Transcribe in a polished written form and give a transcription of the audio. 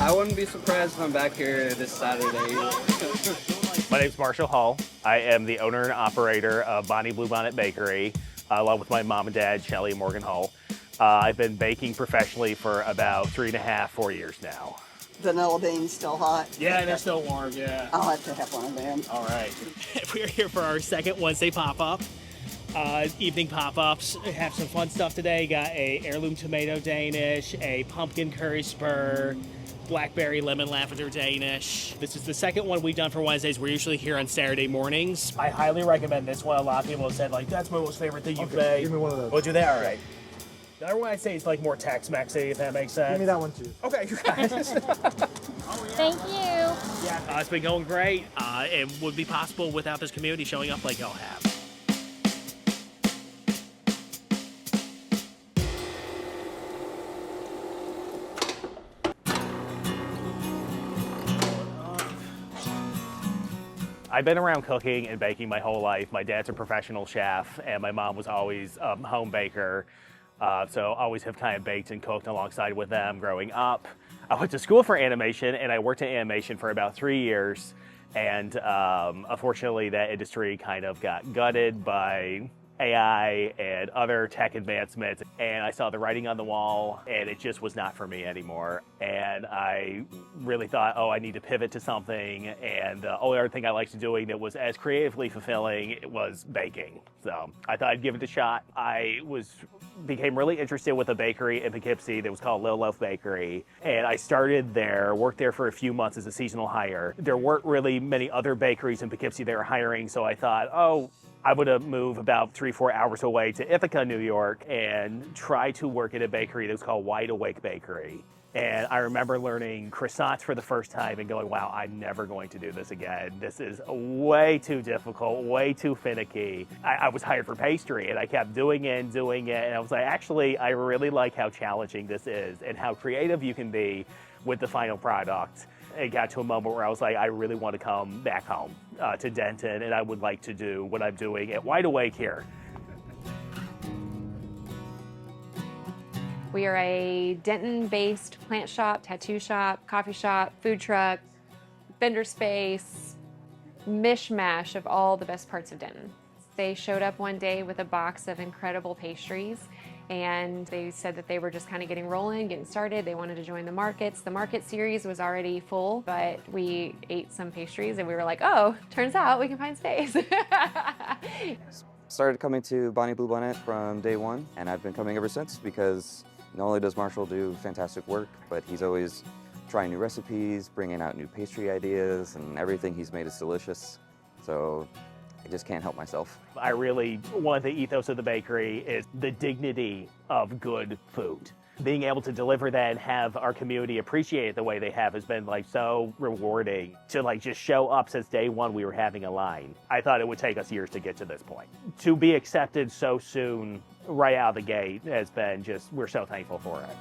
I wouldn't be surprised if I'm back here this Saturday. My name's Marshall Hall. I am the owner and operator of Bonnie Bluebonnet Bakery, along with my mom and dad, Shelly and Morgan Hall. I've been baking professionally for about 3.5, 4 years now. Vanilla beans still hot. Yeah, they're still warm, yeah. I'll have to have one of them. All right. We're here for our second Wednesday pop-up. Evening pop-ups. Have some fun stuff today. Got a heirloom tomato Danish, a pumpkin curry spur, blackberry lemon lavender Danish. This is the second one we've done for Wednesdays. We're usually here on Saturday mornings. I highly recommend this one. A lot of people have said, like, that's my most favorite thing you've made. Give me one of those. We'll do that, all right. The other one I'd say is like more Tex-Mex-y, if that makes sense. Give me that one too. Okay, you guys. Thank you. Yeah, it's been going great. It would be possible without this community showing up like y'all have. I've been around cooking and baking my whole life. My dad's a professional chef, and my mom was always a home baker. So always have kind of baked and cooked alongside with them growing up. I went to school for animation, and I worked in animation for about 3 years. And unfortunately, that industry kind of got gutted by AI and other tech advancements, and I saw the writing on the wall, and it just was not for me anymore. And I really thought, oh, I need to pivot to something, and the only other thing I liked doing that was as creatively fulfilling was baking. So I thought I'd give it a shot. I became really interested with a bakery in Poughkeepsie that was called Little Loaf Bakery, and I started there, worked there for a few months as a seasonal hire. There weren't really many other bakeries in Poughkeepsie they were hiring, so I thought, oh, I would move about 3-4 hours away to Ithaca, New York, and try to work at a bakery that was called Wide Awake Bakery. And I remember learning croissants for the first time and going, wow, I'm never going to do this again. This is way too difficult, way too finicky. I was hired for pastry, and I kept doing it, and I was like, actually, I really like how challenging this is and how creative you can be with the final product. It got to a moment where I was like, I really want to come back home to Denton, and I would like to do what I'm doing at Wide Awake here. We are a Denton-based plant shop, tattoo shop, coffee shop, food truck, vendor space, mishmash of all the best parts of Denton. They showed up one day with a box of incredible pastries, and they said that they were just kind of getting rolling, getting started. They wanted to join the markets. The market series was already full, but we ate some pastries and we were like, oh, turns out we can find space. Started coming to Bonnie Bluebonnet from day one, and I've been coming ever since because not only does Marshall do fantastic work, but he's always trying new recipes, bringing out new pastry ideas, and everything he's made is delicious. So I just can't help myself. I really, one of the ethos of the bakery is the dignity of good food. Being able to deliver that and have our community appreciate it the way they have has been like so rewarding. To like just show up since day one we were having a line. I thought it would take us years to get to this point. To be accepted so soon right out of the gate has been just, we're so thankful for it.